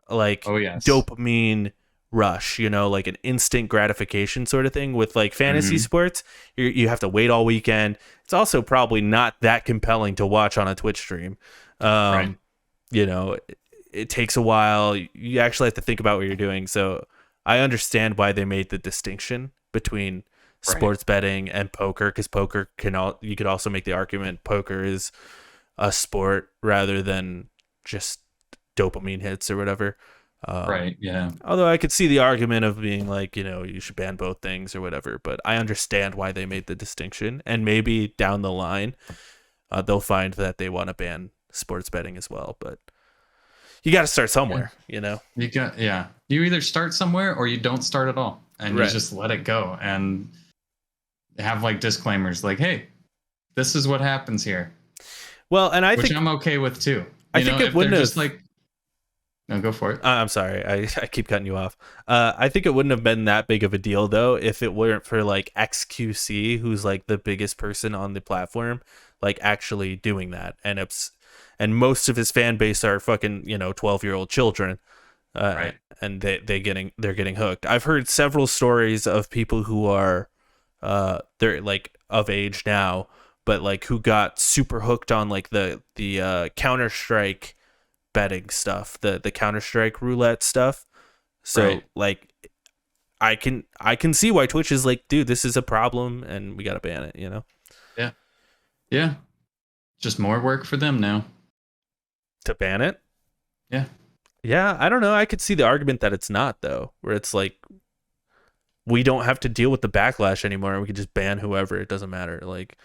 like Oh yes. dopamine rush, like an instant gratification sort of thing. With like fantasy Mm-hmm. sports, you have to wait all weekend. It's also probably not that compelling to watch on a Twitch stream. Right. um it takes a while. You actually have to think about what you're doing. So I understand why they made the distinction between Right. sports betting and poker, because you could also make the argument poker is a sport rather than just dopamine hits or whatever. Right. Yeah. Although I could see the argument of being like, you should ban both things or whatever, but I understand why they made the distinction. And maybe down the line, they'll find that they want to ban sports betting as well. But you got to start Yeah. somewhere. You got yeah. You either start somewhere or you don't start at all, and you Right. just let it go and have like disclaimers like, "Hey, this is what happens here," Well, and which I'm okay with too. I think it If they're wouldn't just have. like, no, go for it. I'm sorry, I keep cutting you off. I think it wouldn't have been that big of a deal though if it weren't for like XQC, who's like the biggest person on the platform, like actually doing that, and most of his fan base are fucking 12-year-old children, Right. and they're getting hooked. I've heard several stories of people who are they're like of age now, but like who got super hooked on like the Counter-Strike betting stuff, the Counter-Strike roulette stuff. So Right. like I can see why Twitch is like, dude, this is a problem and we got to ban it. Yeah. Yeah. Just more work for them now. To ban it. Yeah. Yeah, I don't know. I could see the argument that it's not though, where it's like we don't have to deal with the backlash anymore. We could just ban whoever. It doesn't matter. Like,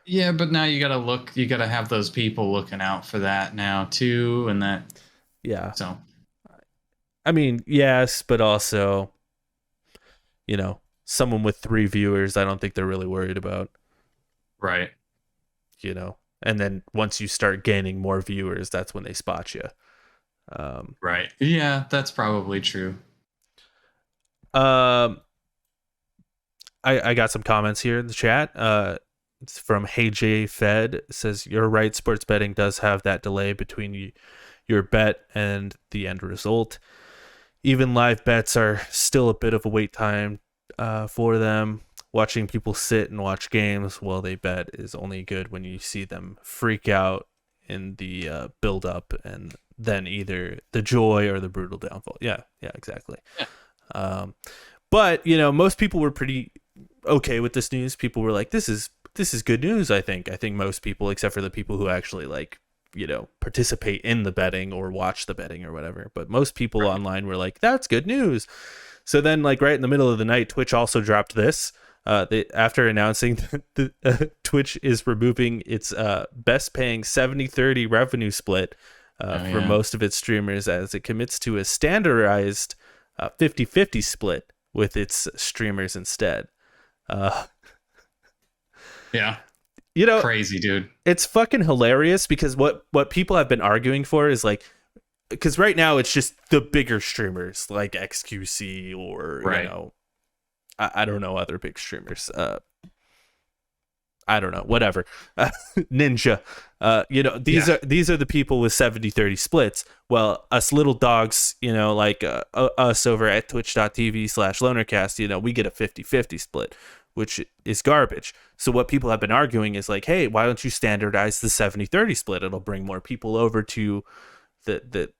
Yeah, but now you gotta have those people looking out for that now too, and that yeah. so I mean, yes, but also, someone with 3 viewers, I don't think they're really worried about, right. you know. And then once you start gaining more viewers, that's when they spot you. Um, Right. Yeah, that's probably true. um, I got some comments here in the chat. It's from Hey J Fed. It says, you're right, sports betting does have that delay between your bet and the end result. Even live bets are still a bit of a wait time for them. Watching people sit and watch games while they bet is only good when you see them freak out in the build up, and then either the joy or the brutal downfall. Yeah, exactly. Yeah. But most people were pretty okay with this news. People were like, this is good news. I think most people, except for the people who actually like participate in the betting or watch the betting or whatever, but most people Right. online were like, that's good news. So then, like, right in the middle of the night, Twitch also dropped this. After announcing that Twitch is removing its best paying 70-30 revenue split for most of its streamers, as it commits to a standardized 50-50 split with its streamers instead. Yeah. You know, Crazy, dude. it's fucking hilarious because what people have been arguing for is like, because right now it's just the bigger streamers like XQC or Right. I don't know other big streamers. I don't know, whatever. Ninja. These Yeah. are the people with 70-30 splits. Well, us little dogs, like us over at twitch.tv/lonercast, we get a 50-50 split, which is garbage. So what people have been arguing is like, hey, why don't you standardize the 70-30 split? It'll bring more people over to the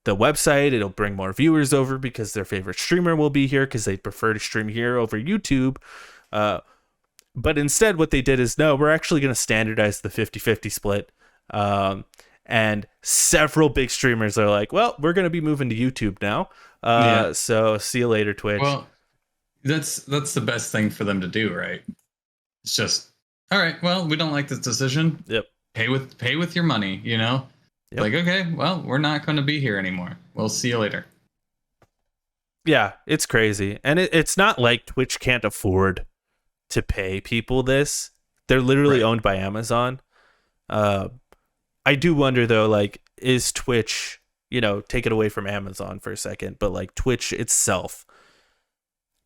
website. It'll bring more viewers over because their favorite streamer will be here because they prefer to stream here over YouTube. But instead, what they did is, no, we're actually going to standardize the 50-50 split. And several big streamers are like, well, we're going to be moving to YouTube now. So see you later, Twitch. Well, that's the best thing for them to do, right? It's just, all right, well, we don't like this decision. Yep. Pay with your money, Yep. Like, okay, well, we're not going to be here anymore. We'll see you later. Yeah, it's crazy. And it's not like Twitch can't afford to pay people this. They're literally owned by Amazon. I do wonder though, like, is Twitch, take it away from Amazon for a second, but like Twitch itself,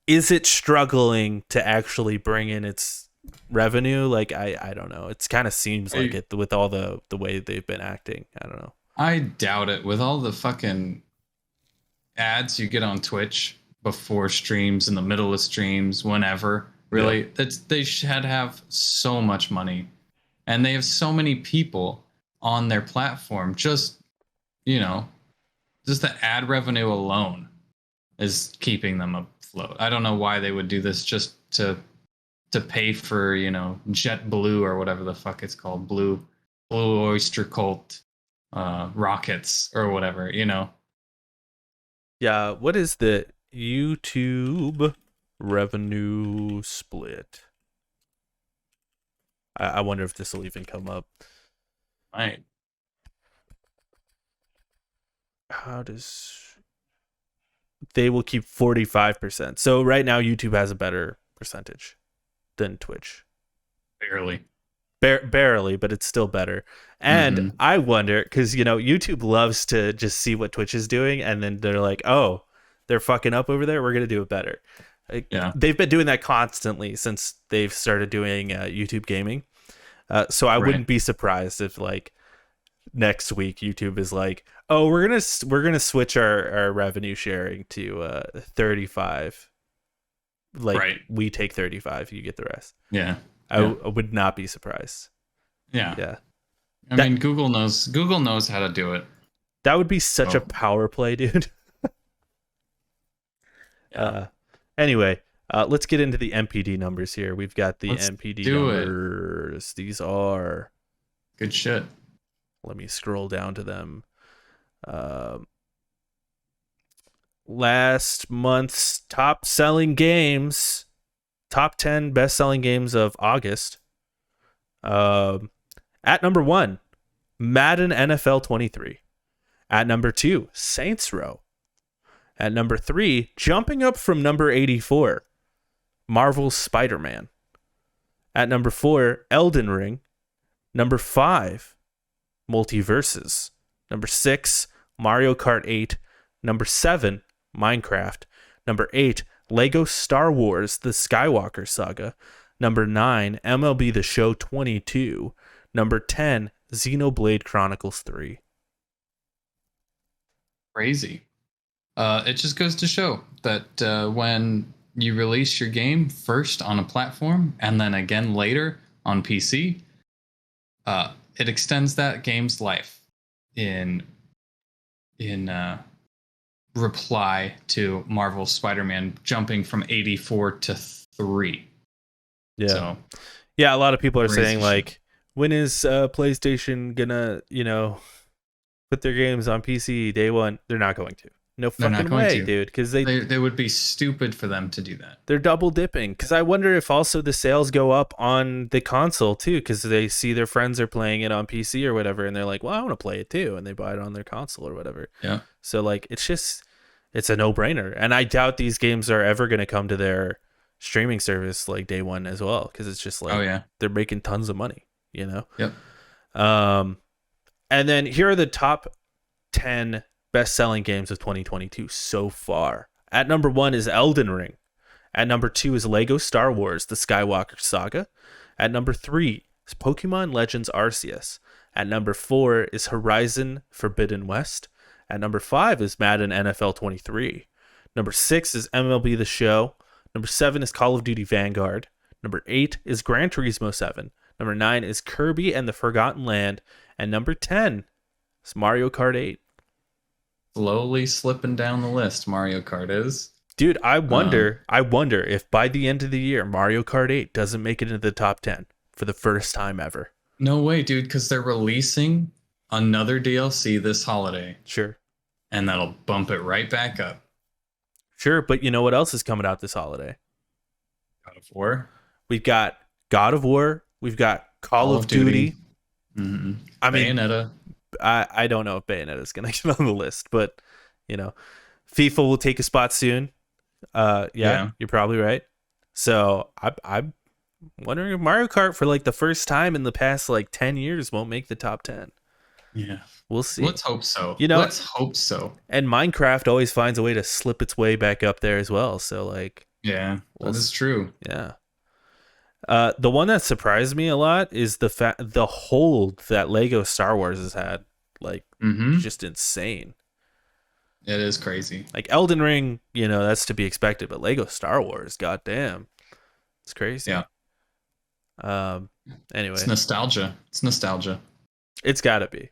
is it struggling to actually bring in its revenue? Like, I don't know. It kind of seems like it with all the way they've been acting. I don't know. I doubt it. With all the fucking ads you get on Twitch before streams, in the middle of streams, whenever. Really, they should have so much money, and they have so many people on their platform. Just the ad revenue alone is keeping them afloat. I don't know why they would do this just to pay for JetBlue or whatever the fuck it's called, Blue Oyster Cult rockets or whatever. Yeah, what is the YouTube revenue split? I wonder if this will even come up. Right. They will keep 45%. So right now YouTube has a better percentage than Twitch. Barely, but it's still better. And I wonder, because YouTube loves to just see what Twitch is doing, and then they're like, oh, they're fucking up over there, we're gonna do it better. They've been doing that constantly since they've started doing YouTube gaming. So I wouldn't be surprised if like next week YouTube is like, oh, we're gonna switch our revenue sharing to 35. Like, we take 35, you get the rest. I would not be surprised. I mean, Google knows how to do it. That would be such a power play, dude. Anyway, let's get into the MPD numbers here. We've got the MPD numbers. These are good shit. Let me scroll down to them. Last month's top selling games, top 10 best selling games of August. At number 1, Madden NFL 23. At number 2, Saints Row. At number 3, jumping up from number 84, Marvel's Spider-Man. At number 4, Elden Ring. Number 5, Multiverses. Number 6, Mario Kart 8. Number 7, Minecraft. Number 8, Lego Star Wars: The Skywalker Saga. Number 9, MLB The Show 22. Number 10, Xenoblade Chronicles 3. Crazy. It just goes to show that when you release your game first on a platform and then again later on PC, it extends that game's life in reply to Marvel's Spider-Man jumping from 84 to 3. Yeah. So, yeah, a lot of people are saying like, when is PlayStation gonna, put their games on PC day one? They're not going to. No fucking way, dude. Because they would be stupid for them to do that. They're double dipping. Because I wonder if also the sales go up on the console too, because they see their friends are playing it on PC or whatever, and they're like, well, I want to play it too, and they buy it on their console or whatever. Yeah. So like, it's a no-brainer, and I doubt these games are ever going to come to their streaming service like day one as well, because it's just like, they're making tons of money, Yep. And then here are the top 10 best-selling games of 2022 so far. At number 1 is Elden Ring. At number 2 is Lego Star Wars: The Skywalker Saga. At number 3 is Pokemon Legends Arceus. At number 4 is Horizon Forbidden West. At number 5 is Madden NFL 23. Number 6 is MLB The Show. Number 7 is Call of Duty Vanguard. Number 8 is Gran Turismo 7. Number 9 is Kirby and the Forgotten Land. And number 10 is Mario Kart 8. Slowly slipping down the list, Mario Kart is. Dude, I wonder if by the end of the year, Mario Kart 8 doesn't make it into the top 10 for the first time ever. No way, dude, because they're releasing another DLC this holiday. Sure. And that'll bump it right back up. Sure, but you know what else is coming out this holiday? God of War. We've got God of War. We've got Call of Duty. Mm-hmm. I mean, Bayonetta. I don't know if Bayonetta is going to get on the list, but, you know, FIFA will take a spot soon. Yeah, you're probably right. So I'm wondering if Mario Kart for like the first time in the past like 10 years won't make the top 10. Yeah. We'll see. Let's hope so. Let's hope so. And Minecraft always finds a way to slip its way back up there as well. So like, yeah, that is true. Yeah. The one that surprised me a lot is the hold that Lego Star Wars has had. Like, just insane. It is crazy. Like Elden Ring, you know, that's to be expected, but Lego Star Wars, goddamn, it's crazy. Yeah. Anyway, it's nostalgia. It's gotta be.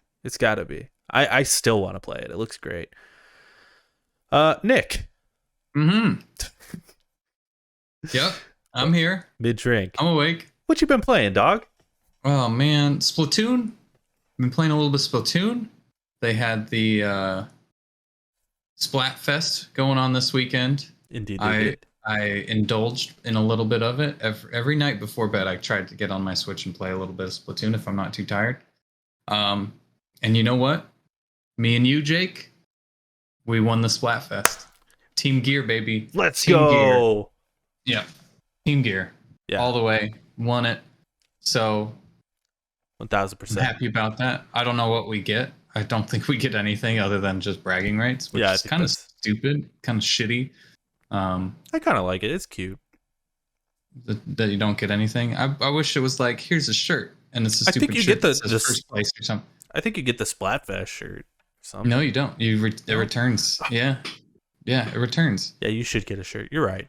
I still want to play it. It looks great. Nick. Yep. I'm here. Mid-drink. I'm awake. What you been playing, dog? Oh man, Splatoon. I've been playing a little bit of Splatoon. They had the Splatfest going on this weekend. Indeed, I indulged in a little bit of it. Every night before bed, I tried to get on my Switch and play a little bit of Splatoon if I'm not too tired. And you know what? Me and you, Jake, we won the Splatfest. Team Gear, baby. Let's go. Yeah. Team Gear. Yeah. All the way. Won it. So 1,000%. I'm happy about that. I don't know what we get. I don't think we get anything other than just bragging rights, which is kind of stupid, kind of shitty. I kind of like it. It's cute. That you don't get anything. I wish it was like, here's a shirt, and it's a stupid shirt that says first place or something. I think you get the Splatfest shirt. Something. No, you don't. It returns. Yeah, it returns. Yeah, you should get a shirt. You're right.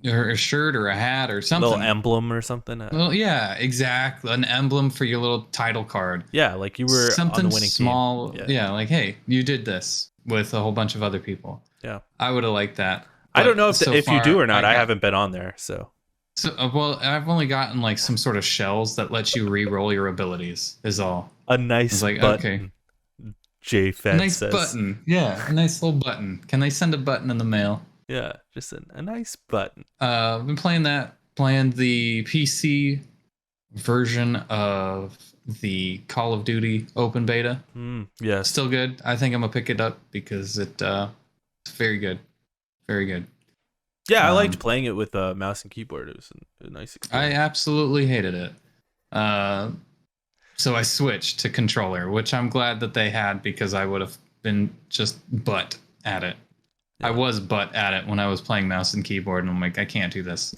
Or a shirt or a hat or something. A little emblem or something. Well, yeah, exactly. An emblem for your little title card. Yeah, like you were something on the winning small. team. Yeah, like, hey, you did this with a whole bunch of other people. Yeah, I would have liked that. I don't know if you do or not. I haven't been on there, so. Well, I've only gotten like some sort of shells that let you re-roll your abilities. Is all. A nice button. Okay. J-Fed nice says. Button. Yeah, a nice little button. Can they send a button in the mail? Yeah, just a nice button. I've been playing the PC version of the Call of Duty open beta. Yeah. Still good. I think I'm going to pick it up because it's very good. Very good. Yeah, I liked playing it with a mouse and keyboard. It was a nice experience. I absolutely hated it. So I switched to controller, which I'm glad that they had because I would have been just butt at it. Yeah. I was butt at it when I was playing mouse and keyboard, and I'm like, I can't do this.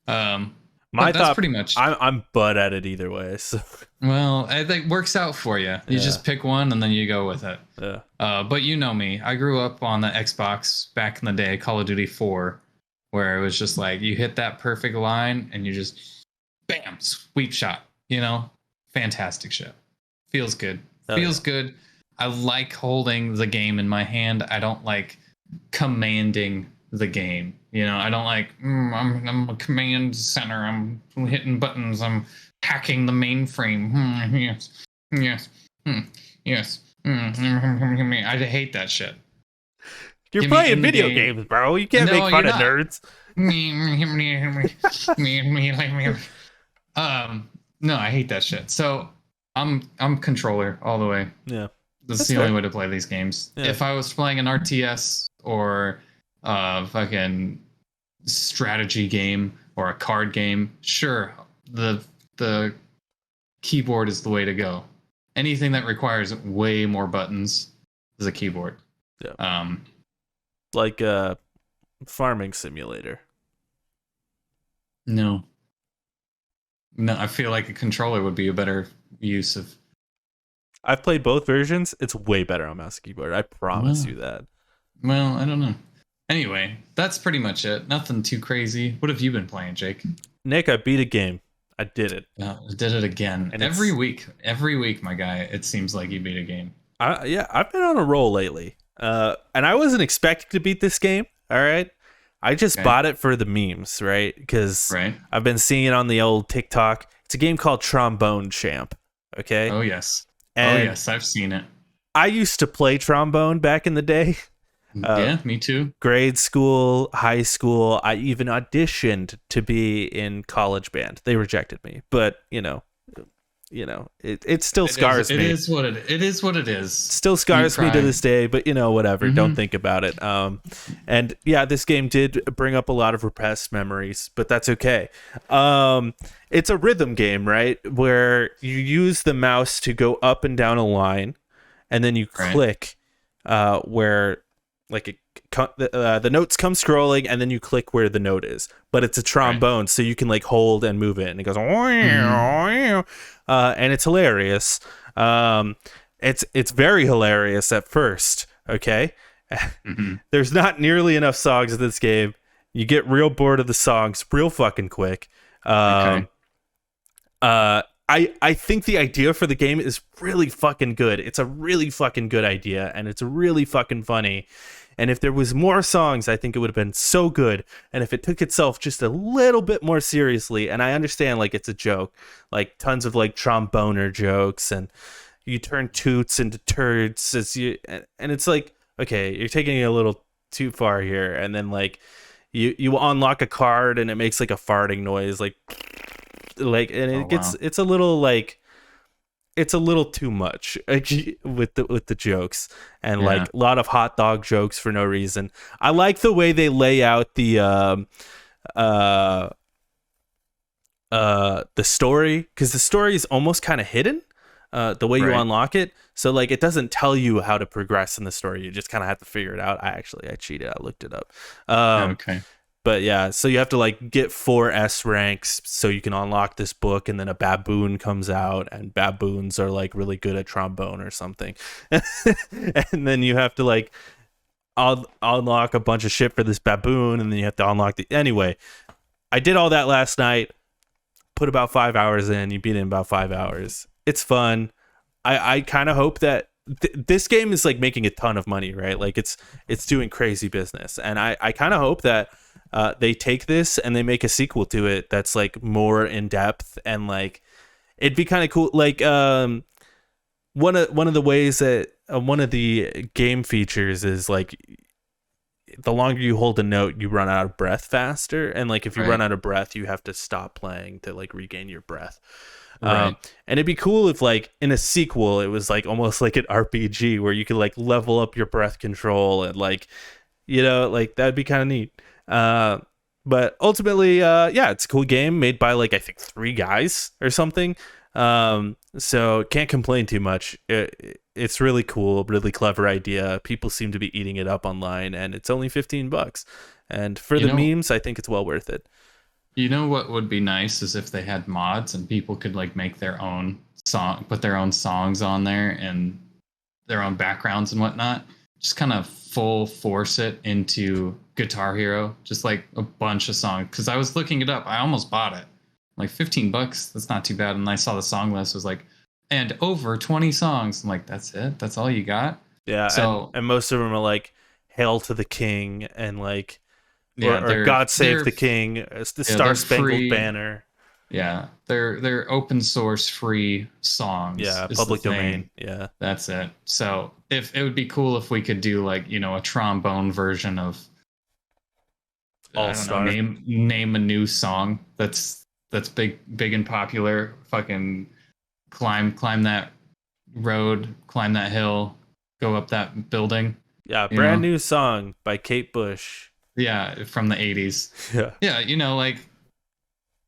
That's pretty much. I'm butt at it either way. So. Well, I think it works out for you. You just pick one and then you go with it. Yeah. But you know me. I grew up on the Xbox back in the day, Call of Duty 4, where it was just like you hit that perfect line and you just, bam, sweep shot. You know, fantastic shit. Feels good. Feels good. I like holding the game in my hand. I don't like commanding the game. You know, I don't like, I'm a command center. I'm hitting buttons. I'm hacking the mainframe. Yes. I hate that shit. You're playing video games, bro. You can't make fun of nerds. No, I hate that shit. So I'm controller all the way. Yeah. That's the only way to play these games. Yeah. If I was playing an RTS or fucking strategy game or a card game, sure, the keyboard is the way to go. Anything that requires way more buttons, as a keyboard. Yeah. Um, Like a farming simulator. no, no, I feel like a controller would be a better use of. I've played both versions. It's way better on mouse and keyboard. I promise Well, you that. well, I don't know. Anyway, that's pretty much it. Nothing too crazy. What have you been playing, Jake? Nick, I beat a game. I did it. Did it again. And Every week, my guy. It seems like you beat a game. Yeah, I've been on a roll lately. And I wasn't expecting to beat this game. All right. I just Okay. bought it for the memes, right? Because Right. I've been seeing it on the old TikTok. It's a game called Trombone Champ. Okay. Oh yes. And Oh yes, I've seen it. I used to play trombone back in the day. Yeah, me too. Grade school, high school. I even auditioned to be in college band. They rejected me, but it still scars me. It is what it is. Still scars me to this day, but whatever. Mm-hmm. Don't think about it. And yeah, this game did bring up a lot of repressed memories, but that's okay. It's a rhythm game, right? Where you use the mouse to go up and down a line, and then you click where like the notes come scrolling, and then you click where the note is. But it's a trombone, so you can like hold and move it, and it goes, and it's hilarious. It's very hilarious at first. Okay, there's not nearly enough songs in this game. You get real bored of the songs real fucking quick. I think the idea for the game is really fucking good. It's a really fucking good idea, and it's really fucking funny. And if there was more songs, I think it would have been so good. And if it took itself just a little bit more seriously, and I understand like it's a joke, like tons of like tromboner jokes, and you turn toots into turds and it's like, okay, you're taking it a little too far here. And then like you unlock a card and it makes like a farting noise, like and it's a little like, it's a little too much with the jokes, and like a lot of hot dog jokes for no reason. I like the way they lay out the story, because the story is almost kind of hidden, the way you unlock it. So like it doesn't tell you how to progress in the story. You just kind of have to figure it out. I cheated. I looked it up. Okay. But yeah, so you have to like get 4 S ranks so you can unlock this book, and then a baboon comes out, and baboons are like really good at trombone or something. And then you have to like unlock a bunch of shit for this baboon, and then you have to unlock anyway. I did all that last night, put about 5 hours in. You beat it in about 5 hours. It's fun. I kind of hope that this game is like making a ton of money, right? Like it's doing crazy business, and I kind of hope that they take this and they make a sequel to it that's like more in depth, and like it'd be kind of cool. Like one of the ways that one of the game features is like the longer you hold a note, you run out of breath faster, and like if you run out of breath, you have to stop playing to like regain your breath. And it'd be cool if like in a sequel it was like almost like an RPG where you could like level up your breath control, and like like that'd be kind of neat. But ultimately, it's a cool game made by like I think 3 guys or something. So can't complain too much. It's really cool, really clever idea. People seem to be eating it up online, and it's only $15. And for the memes, I think it's well worth it. You know what would be nice is if they had mods and people could like make their own song, put their own songs on there and their own backgrounds and whatnot. Just kind of full force it into Guitar Hero, just like a bunch of songs. Because I was looking it up, I almost bought it. Like $15, that's not too bad. And I saw the song list was like, and over 20 songs. I'm like, that's it? That's all you got? Yeah. So and most of them are like Hail to the King and like or God Save the King, the Star Spangled Banner. Yeah, they're open source free songs. Yeah, public domain. Yeah, that's it. So if it would be cool if we could do like a trombone version of All Star. Name a new song that's big and popular. Fucking climb that road, climb that hill, go up that building. Yeah, brand new song by Kate Bush. Yeah, from the 80s. Yeah. Yeah, like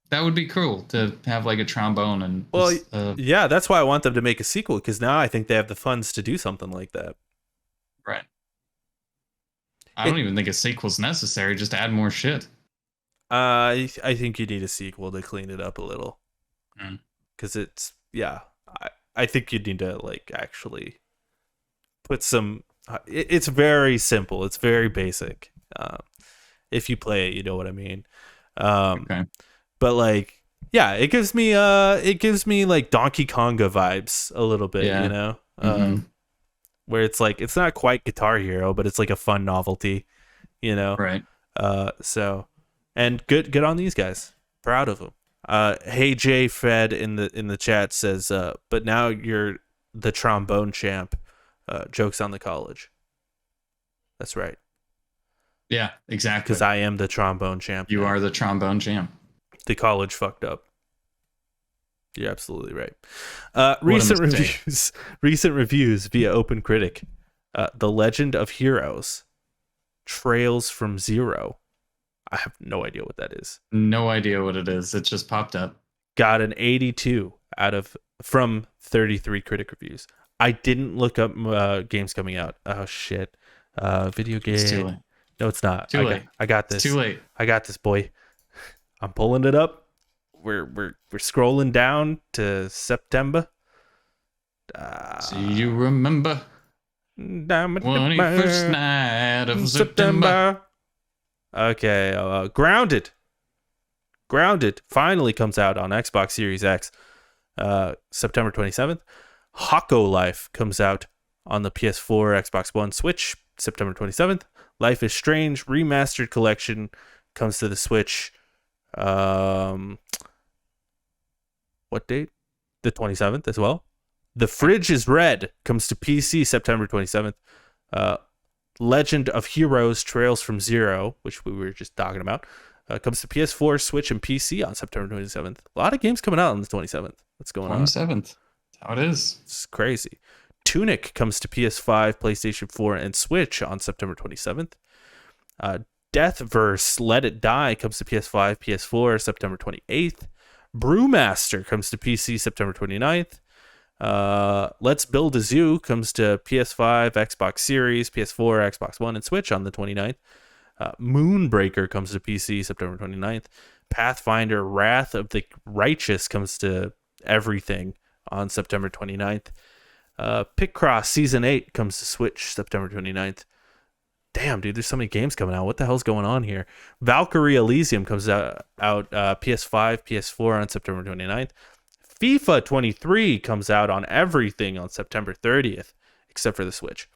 that would be cool to have like a trombone and that's why I want them to make a sequel, because now I think they have the funds to do something like that. I don't even think a sequel's necessary. Just add more shit. I think you need a sequel to clean it up a little. Mm. Because it's, yeah, I think you need to, like, actually put some. It's very simple. It's very basic. If you play it, you know what I mean. Okay. But like, yeah, it gives me like Donkey Konga vibes a little bit, Yeah. you know, Mm-hmm. where it's like it's not quite Guitar Hero, but it's like a fun novelty, you know. Right. So, and good on these guys. Proud of them. Hey Jay Fed in the chat says, but now you're the trombone champ. Jokes on the college. That's right. Yeah, exactly. Because I am the trombone champ. You now. are the trombone champ. The college fucked up. You're absolutely right. Recent reviews via Open Critic. The Legend of Heroes, Trails from Zero. I have no idea what that is. No idea what it is. It just popped up. Got an 82 from 33 critic reviews. I didn't look up games coming out. Oh shit. Video game. It's too late. No, it's not. Too late. I got this. It's too late. I got this, boy. I'm pulling it up. We're scrolling down to September. Do you remember 21st night of September? Okay, Grounded finally comes out on Xbox Series X, September 27th. Hako Life comes out on the PS4, Xbox One, Switch, September 27th. Life is Strange Remastered Collection comes to the Switch. What date? The 27th as well. The Fridge is Red comes to PC September 27th. Legend of Heroes Trails from Zero, which we were just talking about, comes to PS4, Switch, and PC on September 27th. A lot of games coming out on the 27th. What's going on? 27th. That's how it is. It's crazy. Tunic comes to PS5, PlayStation 4, and Switch on September 27th. Deathverse Let It Die comes to PS5, PS4, September 28th. Brewmaster comes to PC September 29th. Let's Build a Zoo comes to PS5, Xbox Series, PS4, Xbox One, and Switch on the 29th. Moonbreaker comes to PC September 29th. Pathfinder Wrath of the Righteous comes to everything on September 29th. Picross Season 8 comes to Switch September 29th. Damn, dude, there's so many games coming out. What the hell's going on here? Valkyrie Elysium comes out PS5, PS4 on September 29th. FIFA 23 comes out on everything on September 30th, except for the Switch.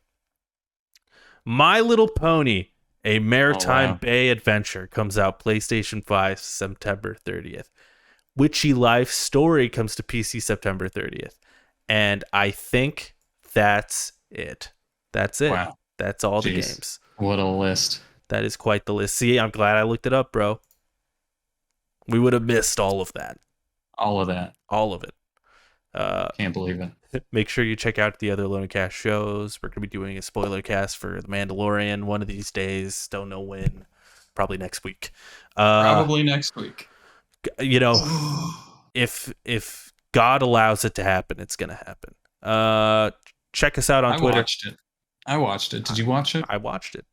My Little Pony, A Maritime Bay Adventure comes out PlayStation 5 September 30th. Witchy Life Story comes to PC September 30th. And I think that's it. That's it. Wow. That's all the games. What a list. That is quite the list. See, I'm glad I looked it up, bro. We would have missed all of that. All of that. All of it. Can't believe it. Make sure you check out the other Loner Cast shows. We're going to be doing a spoiler cast for The Mandalorian one of these days. Don't know when. Probably next week. Probably next week. You know, if God allows it to happen, it's going to happen. Check us out on Twitter. I watched it. Did you watch it? I watched it.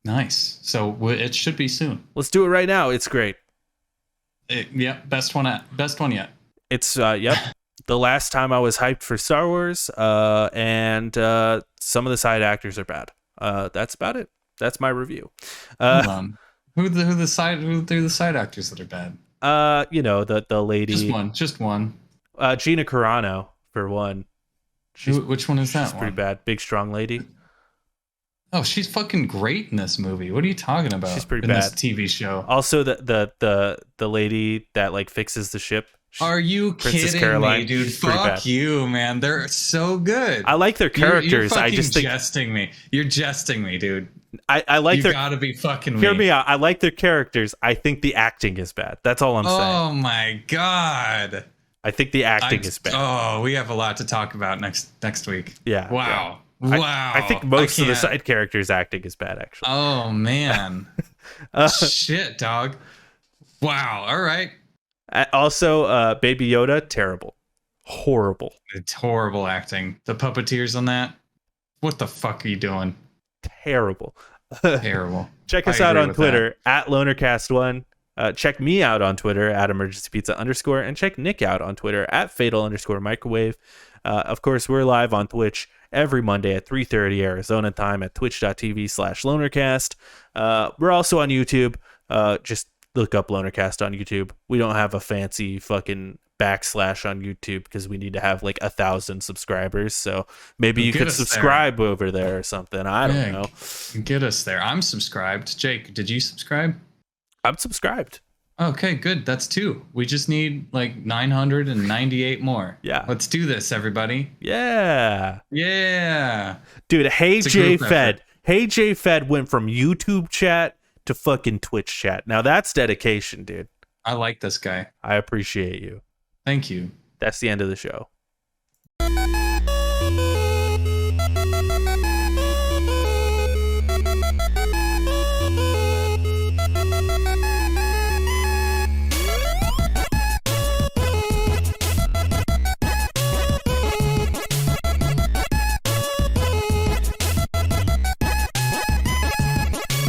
Nice. So it should be soon. Let's do it right now. It's great. Yep, best one yet. It's yep. The last time I was hyped for Star Wars, and some of the side actors are bad. That's about it. That's my review. Hold on. Who are the side actors that are bad? You know, the lady. Just one. Gina Carano for one. Which one is that? She's pretty bad. Big strong lady. Oh, she's fucking great in this movie. What are you talking about? She's pretty bad in this TV show. Also, the lady that like fixes the ship. Are you Princess kidding Caroline, me, dude? Fuck you, man. They're so good. I like their characters. You're fucking I just think jesting me. You're jesting me, dude. I like you their. Gotta be fucking me. Hear me out. I like their characters. I think the acting is bad. That's all I'm saying. Oh my god. I think the acting is bad. Oh, we have a lot to talk about next week. Yeah. Wow. Yeah. Wow. I think most of the side characters' acting is bad, actually. Oh man. Shit, dog. Wow. All right. Also, Baby Yoda, terrible. Horrible. It's horrible acting. The puppeteers on that. What the fuck are you doing? Terrible. Terrible. Check us I out agree on with that. Twitter at LonerCast1. Check me out on Twitter at emergencypizza_, and check Nick out on Twitter at fatal_microwave. Of course, we're live on Twitch every Monday at 3:30 Arizona time at twitch.tv/lonercast. We're also on YouTube. Just look up Lonercast on YouTube. We don't have a fancy fucking backslash on YouTube because we need to have like 1,000 subscribers. So maybe you could subscribe over there or something. I don't know. Get us there. I'm subscribed. Jake, did you subscribe? I'm subscribed. Okay, good. That's 2. We just need like 998 more. Yeah. Let's do this, everybody. Yeah. Yeah. Dude, Hey J Fed. Hey J Fed went from YouTube chat to fucking Twitch chat. Now that's dedication, dude. I like this guy. I appreciate you. Thank you. That's the end of the show.